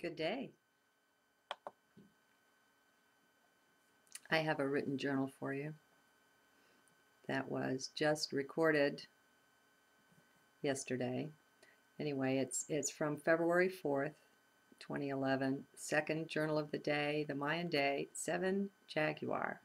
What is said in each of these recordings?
Good day. I have a written journal for you that was just recorded yesterday. Anyway, it's from February 4th, 2011, second journal of the day, the Mayan day, 7 Jaguar.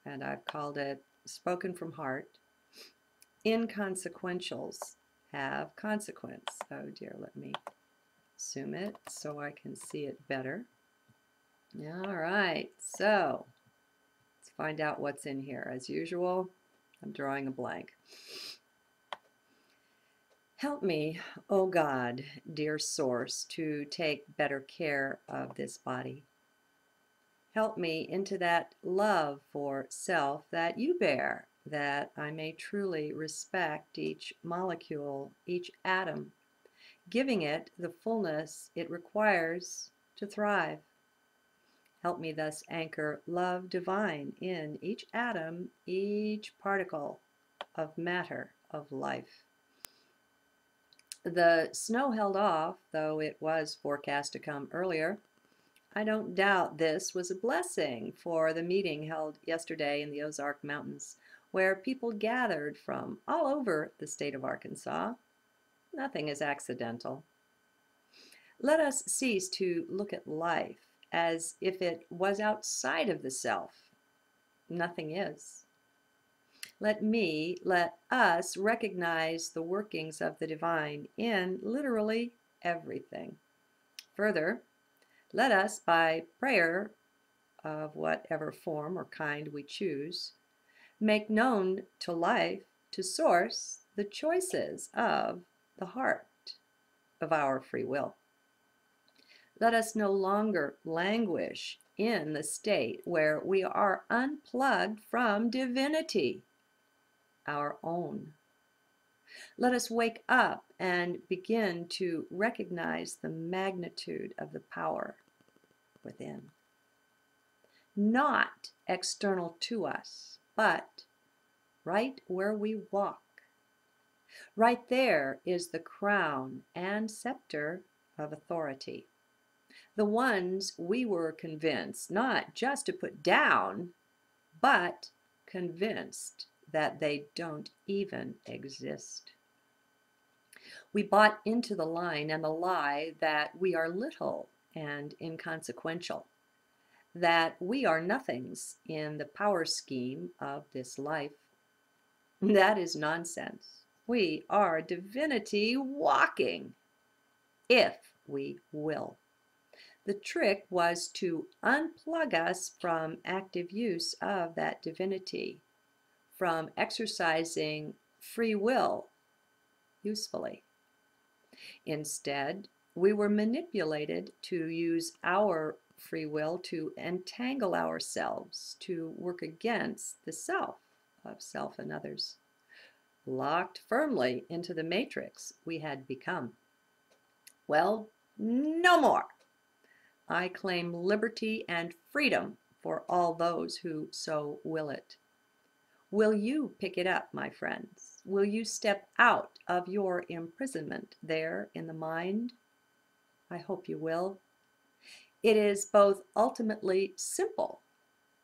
And I've called it Spoken from Heart. Inconsequentials have consequence. Oh dear, let me zoom it so I can see it better. All right, so let's find out what's in here. As usual, I'm drawing a blank. Help me, O God, dear Source, to take better care of this body. Help me into that love for self that you bear, that I may truly respect each molecule, each atom, giving it the fullness it requires to thrive. Help me thus anchor love divine in each atom, each particle of matter, of life. The snow held off, though it was forecast to come earlier. I don't doubt this was a blessing for the meeting held yesterday in the Ozark Mountains, where people gathered from all over the state of Arkansas. Nothing is accidental. Let us cease to look at life as if it was outside of the self. Nothing is. Let us recognize the workings of the divine in literally everything. Further, let us, by prayer of whatever form or kind we choose, make known to life, to source, the choices of the heart of our free will. Let us no longer languish in the state where we are unplugged from divinity, our own. Let us wake up and begin to recognize the magnitude of the power within. Not external to us, but right where we walk. Right there is the crown and scepter of authority. The ones we were convinced not just to put down, but convinced that they don't even exist. We bought into the line and the lie that we are little and inconsequential, that we are nothings in the power scheme of this life. That is nonsense. We are divinity walking, if we will. The trick was to unplug us from active use of that divinity, from exercising free will usefully. Instead, we were manipulated to use our free will to entangle ourselves, to work against the self of self and others, locked firmly into the matrix we had become. Well, no more. I claim liberty and freedom for all those who so will it. Will you pick it up, my friends? Will you step out of your imprisonment there in the mind? I hope you will. It is both ultimately simple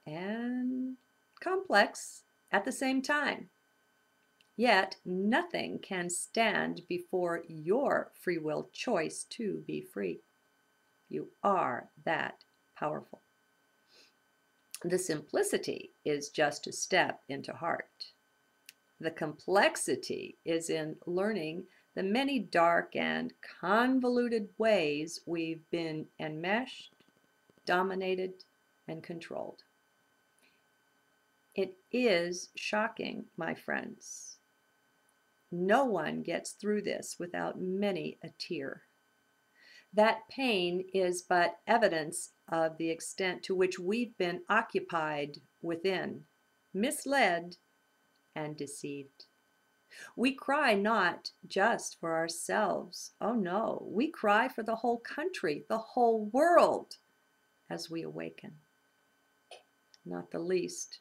and complex at the same time. Yet nothing can stand before your free will choice to be free. You are that powerful. The simplicity is just to step into heart. The complexity is in learning the many dark and convoluted ways we've been enmeshed, dominated, and controlled. It is shocking, my friends. No one gets through this without many a tear. That pain is but evidence of the extent to which we've been occupied within, misled, and deceived. We cry not just for ourselves. Oh no, we cry for the whole country, the whole world, as we awaken. Not the least,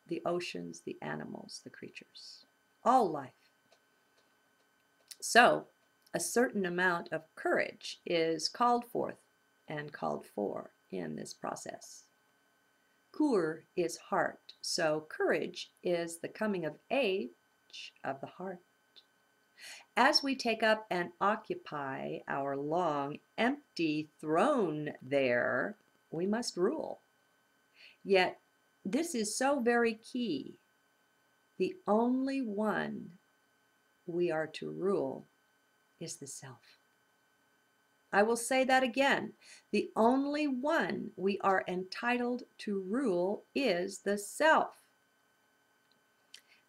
the oceans, the animals, the creatures, all life. So, a certain amount of courage is called forth and called for in this process. Kur is heart, so courage is the coming of age of the heart. As we take up and occupy our long, empty throne there, we must rule. Yet, this is so very key. The only one we are to rule is the self. I will say that again. The only one we are entitled to rule is the self.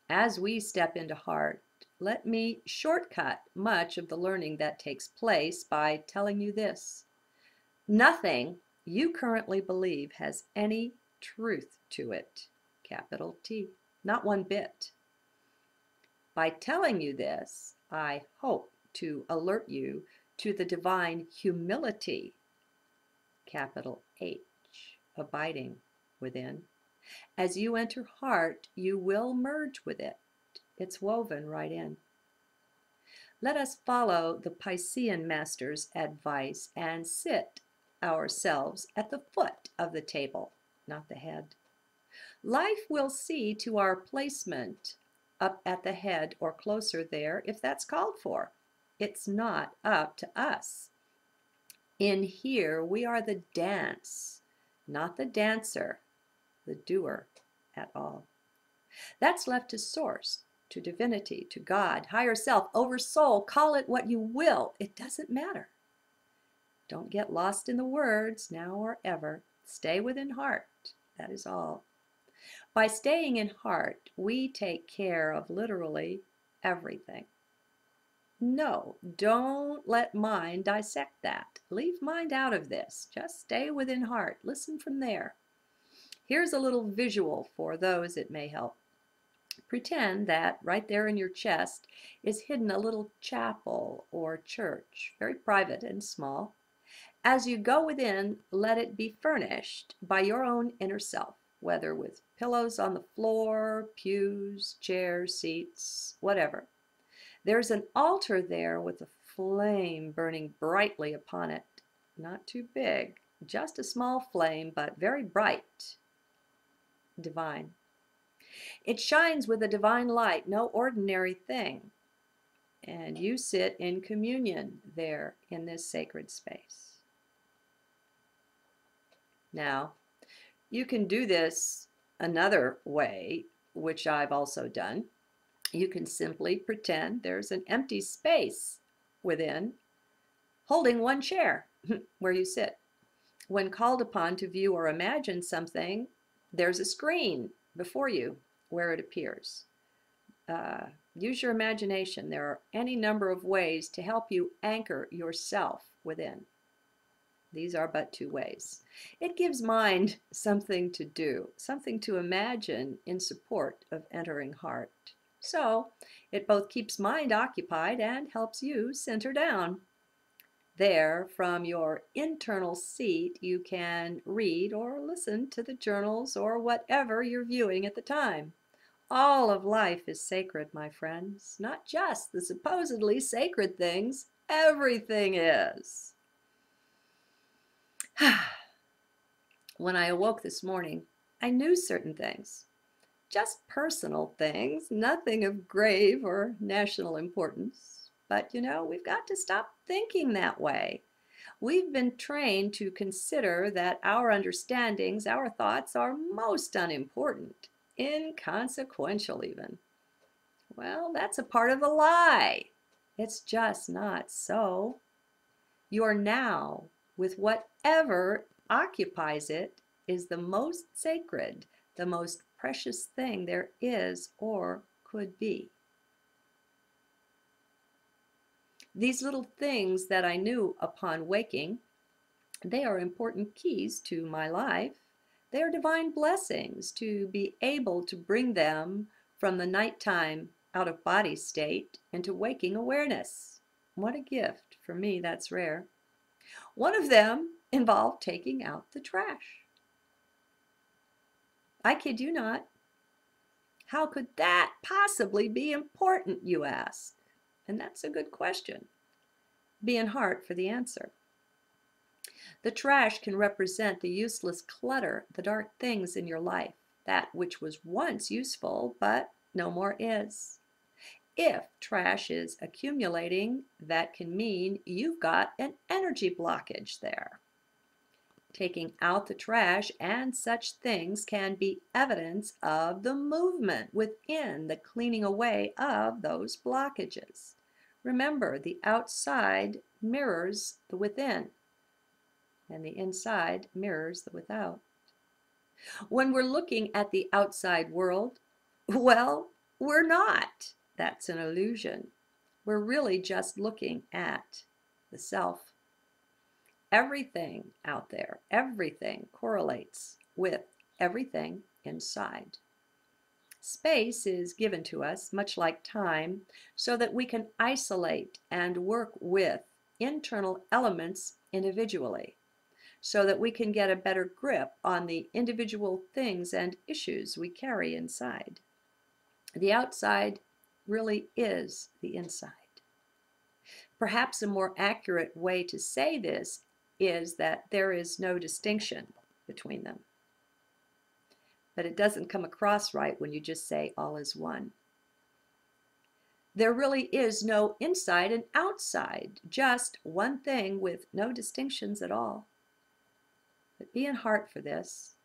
As we step into heart, let me shortcut much of the learning that takes place by telling you this. Nothing you currently believe has any truth to it, capital T, not one bit. By telling you this, I hope to alert you to the divine humility, capital H, abiding within. As you enter heart, you will merge with it. It's woven right in. Let us follow the Piscean master's advice and sit ourselves at the foot of the table, not the head. Life will see to our placement up at the head or closer there if that's called for. It's not up to us. In here, we are the dance, not the dancer, the doer at all. That's left to source, to divinity, to God, higher self, over soul, call it what you will. It doesn't matter. Don't get lost in the words now or ever. Stay within heart. That is all. By staying in heart, we take care of literally everything. No, don't let mind dissect that. Leave mind out of this. Just stay within heart. Listen from there. Here's a little visual for those it may help. Pretend that right there in your chest is hidden a little chapel or church, very private and small. As you go within, let it be furnished by your own inner self, whether with pillows on the floor, pews, chairs, seats, whatever. There's an altar there with a flame burning brightly upon it. Not too big, just a small flame, but very bright, divine. It shines with a divine light, no ordinary thing. And you sit in communion there in this sacred space. Now, you can do this another way, which I've also done. You can simply pretend there's an empty space within, holding one chair where you sit. When called upon to view or imagine something, there's a screen before you where it appears. Use your imagination. There are any number of ways to help you anchor yourself within. These are but two ways. It gives mind something to do, something to imagine in support of entering heart. So it both keeps mind occupied and helps you center down. There, from your internal seat, you can read or listen to the journals or whatever you're viewing at the time. All of life is sacred, my friends. Not just the supposedly sacred things. Everything is. When I awoke this morning, I knew certain things. Just personal things, nothing of grave or national importance. But, we've got to stop thinking that way. We've been trained to consider that our understandings, our thoughts are most unimportant, inconsequential even. Well, that's a part of the lie. It's just not so. Your now, with whatever occupies it, is the most sacred, the most precious thing there is or could be. These little things that I knew upon waking, they are important keys to my life. They are divine blessings to be able to bring them from the nighttime out-of-body state into waking awareness. What a gift. For me, that's rare. One of them involved taking out the trash. I kid you not. How could that possibly be important, you ask? And that's a good question. Be in heart for the answer. The trash can represent the useless clutter, the dark things in your life, that which was once useful but no more is. If trash is accumulating, that can mean you've got an energy blockage there. Taking out the trash and such things can be evidence of the movement within, the cleaning away of those blockages. Remember, the outside mirrors the within, and the inside mirrors the without. When we're looking at the outside world, well, we're not. That's an illusion. We're really just looking at the self. Everything out there, everything correlates with everything inside. Space is given to us, much like time, so that we can isolate and work with internal elements individually, so that we can get a better grip on the individual things and issues we carry inside. The outside really is the inside. Perhaps a more accurate way to say this is that there is no distinction between them. But it doesn't come across right when you just say all is one. There really is no inside and outside, just one thing with no distinctions at all. But be in heart for this.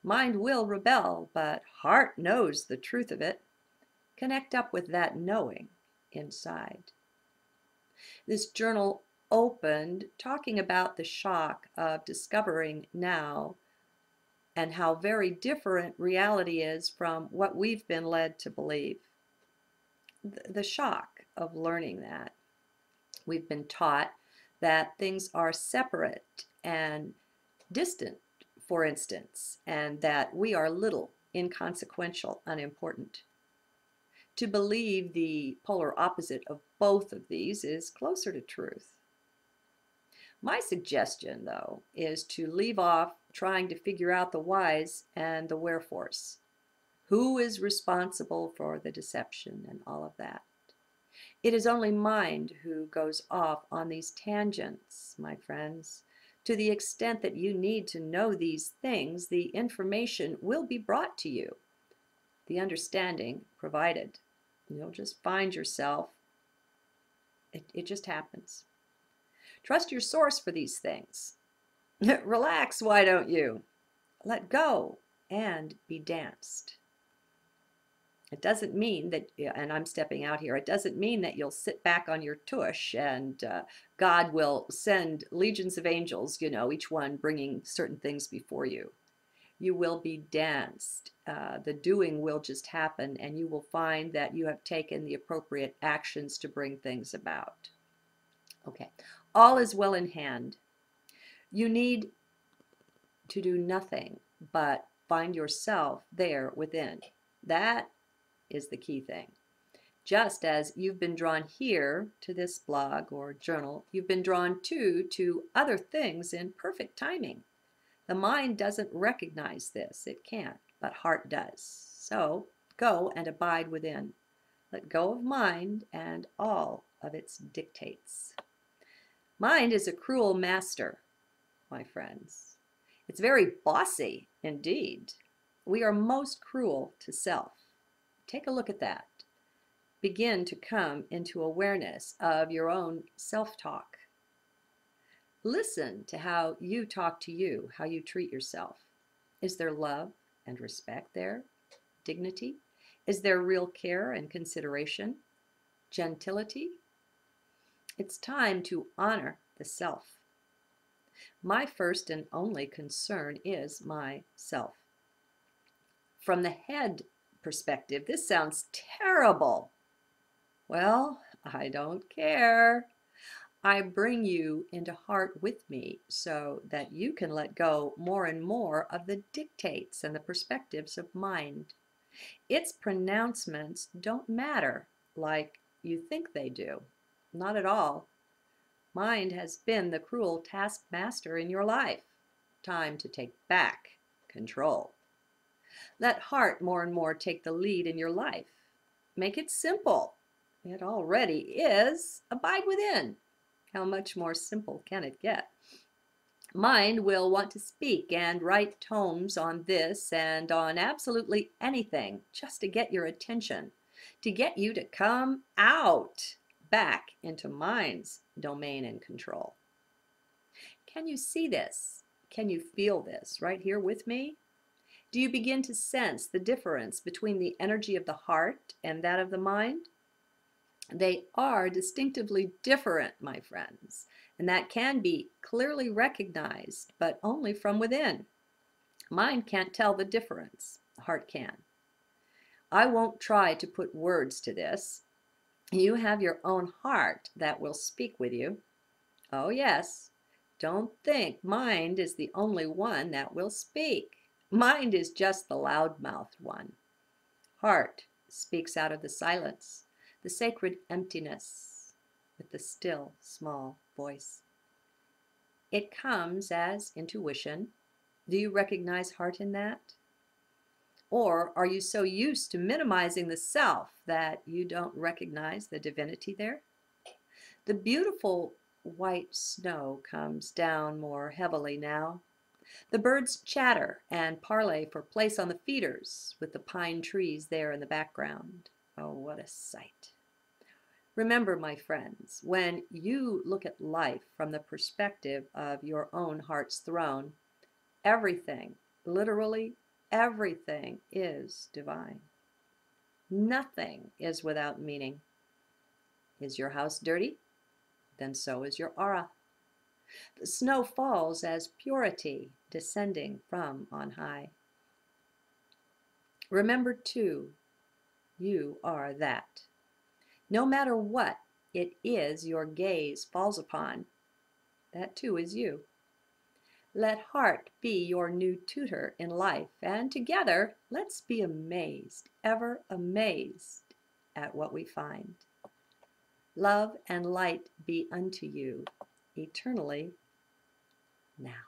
Mind will rebel, but heart knows the truth of it. Connect up with that knowing inside. This journal opened talking about the shock of discovering now and how very different reality is from what we've been led to believe. The shock of learning that. We've been taught that things are separate and distant, for instance, and that we are little, inconsequential, unimportant. To believe the polar opposite of both of these is closer to truth. My suggestion, though, is to leave off trying to figure out the whys and the wherefores. Who is responsible for the deception and all of that? It is only mind who goes off on these tangents, my friends. To the extent that you need to know these things, the information will be brought to you, the understanding provided. You'll just find yourself. It just happens. Trust your source for these things. Relax, why don't you? Let go and be danced. It doesn't mean that, and I'm stepping out here, it doesn't mean that you'll sit back on your tush and God will send legions of angels, each one bringing certain things before you. You will be danced. The doing will just happen, and you will find that you have taken the appropriate actions to bring things about. Okay, all is well in hand. You need to do nothing but find yourself there within. That is the key thing. Just as you've been drawn here to this blog or journal, you've been drawn to other things in perfect timing. The mind doesn't recognize this. It can't, but heart does. So go and abide within. Let go of mind and all of its dictates. Mind is a cruel master, my friends. It's very bossy indeed. We are most cruel to self. Take a look at that. Begin to come into awareness of your own self-talk. Listen to how you talk to you, how you treat yourself. Is there love and respect there? Dignity? Is there real care and consideration? Gentility? It's time to honor the self. My first and only concern is myself. From the head perspective, this sounds terrible. Well, I don't care. I bring you into heart with me so that you can let go more and more of the dictates and the perspectives of mind. Its pronouncements don't matter like you think they do. Not at all. Mind has been the cruel taskmaster in your life. Time to take back control. Let heart more and more take the lead in your life. Make it simple. It already is. Abide within. How much more simple can it get? Mind will want to speak and write tomes on this and on absolutely anything just to get your attention, to get you to come out back into mind's domain and control. Can you see this? Can you feel this right here with me? Do you begin to sense the difference between the energy of the heart and that of the mind? They are distinctively different, my friends, and that can be clearly recognized, but only from within. Mind can't tell the difference. The heart can. I won't try to put words to this. You have your own heart that will speak with you. Oh, yes. Don't think mind is the only one that will speak. Mind is just the loud-mouthed one. Heart speaks out of the silence, the sacred emptiness, with the still, small voice. It comes as intuition. Do you recognize heart in that? Or are you so used to minimizing the self that you don't recognize the divinity there? The beautiful white snow comes down more heavily now. The birds chatter and parley for place on the feeders with the pine trees there in the background. Oh, what a sight. Remember, my friends, when you look at life from the perspective of your own heart's throne, everything, literally everything, is divine. Nothing is without meaning. Is your house dirty? Then so is your aura. The snow falls as purity descending from on high. Remember, too, you are that. No matter what it is your gaze falls upon, that too is you. Let heart be your new tutor in life, and together let's be amazed, ever amazed at what we find. Love and light be unto you eternally now.